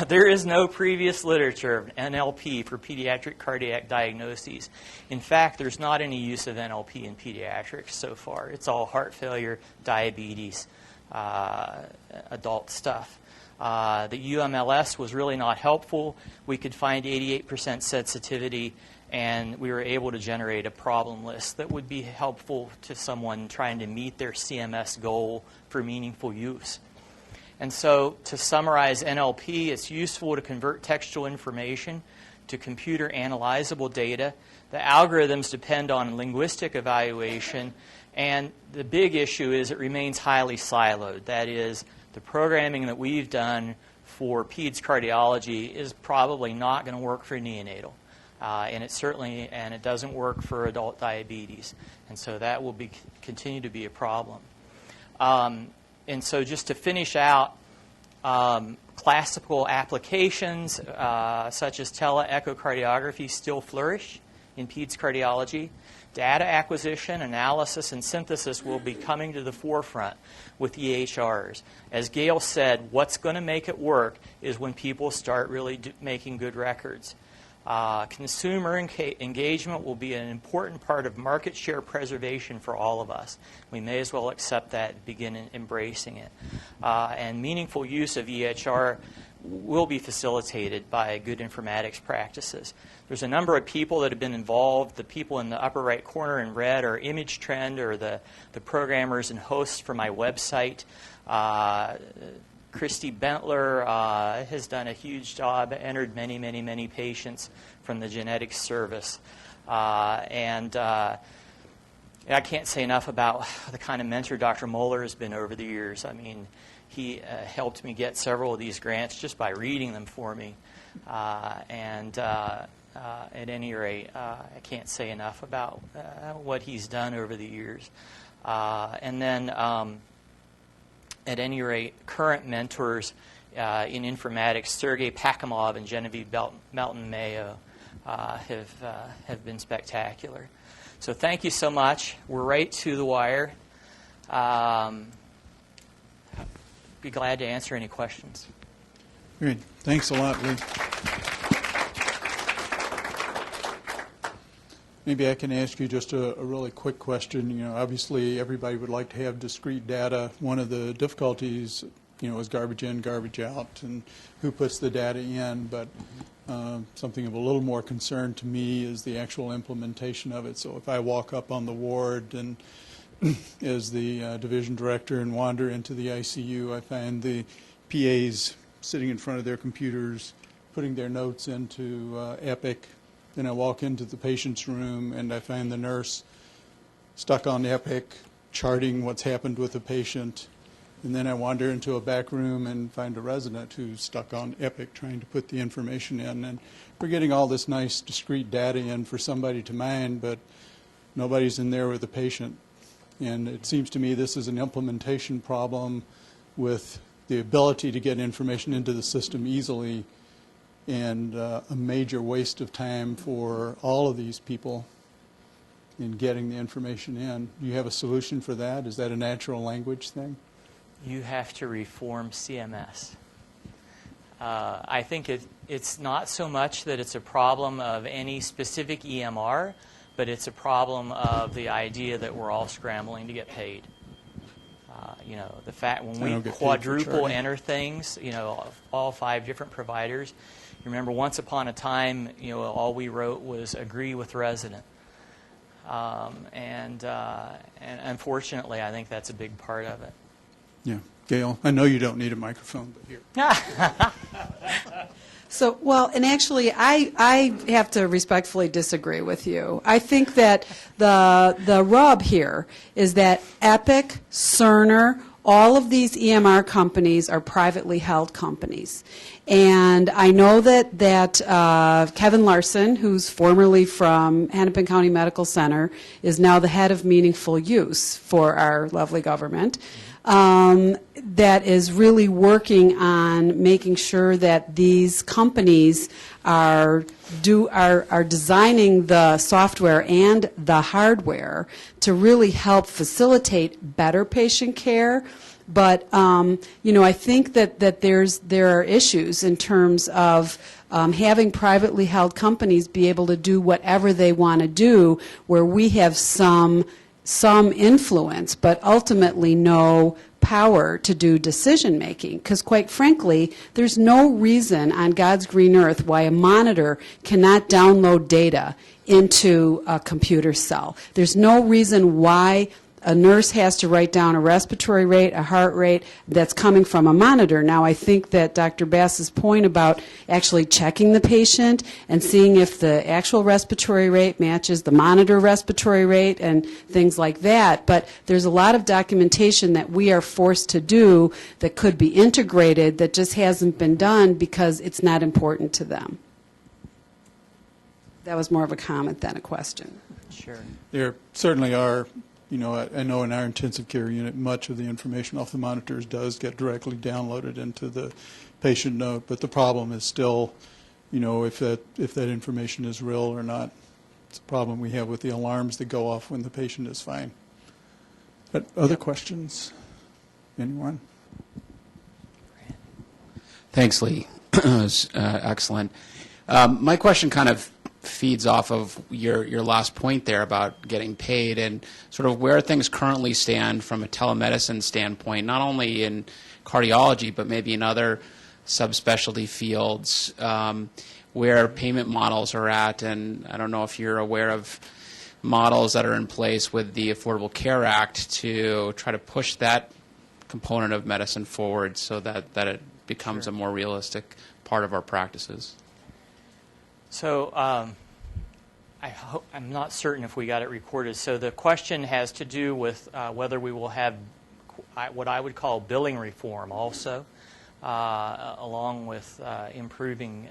[SPEAKER 2] there is no previous literature of NLP for pediatric cardiac diagnoses. In fact, there's not any use of NLP in pediatrics so far. It's all heart failure, diabetes, adult stuff. The UMLS was really not helpful. We could find 88% sensitivity, and we were able to generate a problem list that would be helpful to someone trying to meet their CMS goal for meaningful use. And so to summarize NLP, it's useful to convert textual information to computer analyzable data. The algorithms depend on linguistic evaluation, and the big issue is it remains highly siloed. That is, the programming that we've done for peds cardiology is probably not going to work for neonatal. And it doesn't work for adult diabetes. And so that will continue to be a problem. And so just to finish out, classical applications such as tele-echocardiography still flourish in peds cardiology. Data acquisition, analysis, and synthesis will be coming to the forefront with EHRs. As Gail said, what's going to make it work is when people start really making good records. Consumer engagement will be an important part of market share preservation for all of us. We may as well accept that and begin embracing it. And meaningful use of EHR will be facilitated by good informatics practices. There's a number of people that have been involved. The people in the upper right corner in red are Image Trend, or the programmers and hosts for my website. Christy Bentler has done a huge job, entered many, many, many patients from the genetics service. And I can't say enough about the kind of mentor Dr. Moeller has been over the years. I mean, he helped me get several of these grants just by reading them for me. At any rate, I can't say enough about what he's done over the years. And then at any rate, current mentors in informatics, Sergei Pakimov and Genevieve Melton-Mayo, have been spectacular. So thank you so much. We're right to the wire. Be glad to answer any questions.
[SPEAKER 1] Great. Thanks a lot, Lee. Maybe I can ask you just a really quick question. Obviously everybody would like to have discrete data. One of the difficulties, is garbage in, garbage out, and who puts the data in, but something of a little more concern to me is the actual implementation of it. So if I walk up on the ward and as the division director and wander into the ICU, I find the PAs sitting in front of their computers, putting their notes into Epic. Then I walk into the patient's room and I find the nurse stuck on Epic, charting what's happened with the patient. And then I wander into a back room and find a resident who's stuck on Epic trying to put the information in. And we're getting all this nice discrete data in for somebody to mine, but nobody's in there with the patient. And it seems to me this is an implementation problem with the ability to get information into the system easily, and a major waste of time for all of these people in getting the information in. Do you have a solution for that? Is that a natural language thing?
[SPEAKER 2] You have to reform CMS. I think it's not so much that it's a problem of any specific EMR, but it's a problem of the idea that we're all scrambling to get paid. The fact when we quadruple enter things, all 5 different providers. You remember once upon a time, all we wrote was agree with resident. And unfortunately, I think that's a big part of it.
[SPEAKER 1] Yeah. Gail, I know you don't need a microphone, but here.
[SPEAKER 4] So, well, and actually, I have to respectfully disagree with you. I think that the rub here is that Epic, Cerner, all of these EMR companies are privately held companies. And I know that Kevin Larson, who's formerly from Hennepin County Medical Center, is now the head of Meaningful Use for our lovely government. That is really working on making sure that these companies are designing the software and the hardware to really help facilitate better patient care. But I think that there are issues in terms of having privately held companies be able to do whatever they want to do, where we have some influence, but ultimately no power to do decision making. Because quite frankly, there's no reason on God's green earth why a monitor cannot download data into a computer cell. There's no reason why a nurse has to write down a respiratory rate, a heart rate that's coming from a monitor. Now, I think that Dr. Bass's point about actually checking the patient and seeing if the actual respiratory rate matches the monitor respiratory rate and things like that, but there's a lot of documentation that we are forced to do that could be integrated that just hasn't been done because it's not important to them. That was more of a comment than a question.
[SPEAKER 2] Sure.
[SPEAKER 1] There certainly are. I know in our intensive care unit, much of the information off the monitors does get directly downloaded into the patient note, but the problem is still, if that information is real or not. It's a problem we have with the alarms that go off when the patient is fine. But other questions? Anyone?
[SPEAKER 5] Thanks, Lee. It was excellent. My question kind of feeds off of your last point there about getting paid and sort of where things currently stand from a telemedicine standpoint, not only in cardiology but maybe in other subspecialty fields where payment models are at. And I don't know if you're aware of models that are in place with the Affordable Care Act to try to push that component of medicine forward so that it becomes a more realistic part of our practices.
[SPEAKER 2] So I'm not certain if we got it recorded. So the question has to do with whether we will have what I would call billing reform also, along with improving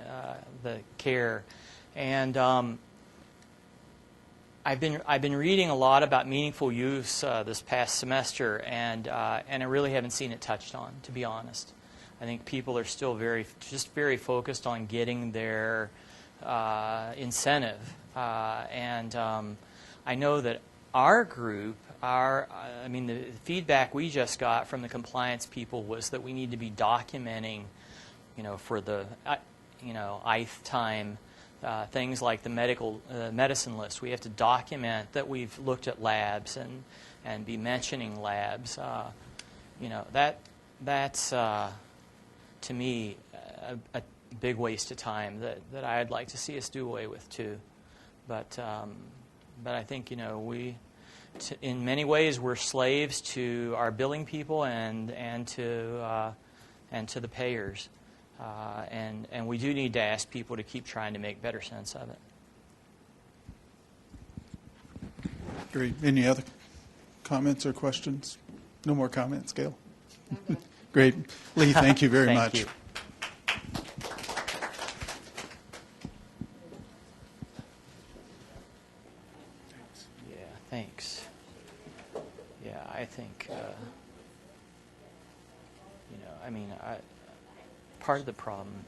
[SPEAKER 2] the care. And I've been reading a lot about meaningful use this past semester, and I really haven't seen it touched on, to be honest. I think people are still very focused on getting their incentive. And I know that our group, the feedback we just got from the compliance people was that we need to be documenting, for the, ICE time, things like the medicine list. We have to document that we've looked at labs and be mentioning labs. that's to me a big waste of time that I'd like to see us do away with too. But I think in many ways we're slaves to our billing people and to the payers, and we do need to ask people to keep trying to make better sense of it.
[SPEAKER 1] Great. Any other comments or questions? No more comments, Gail? Great. Lee, thank you very much.
[SPEAKER 2] You. Yeah, thanks. Yeah, I think, part of the problem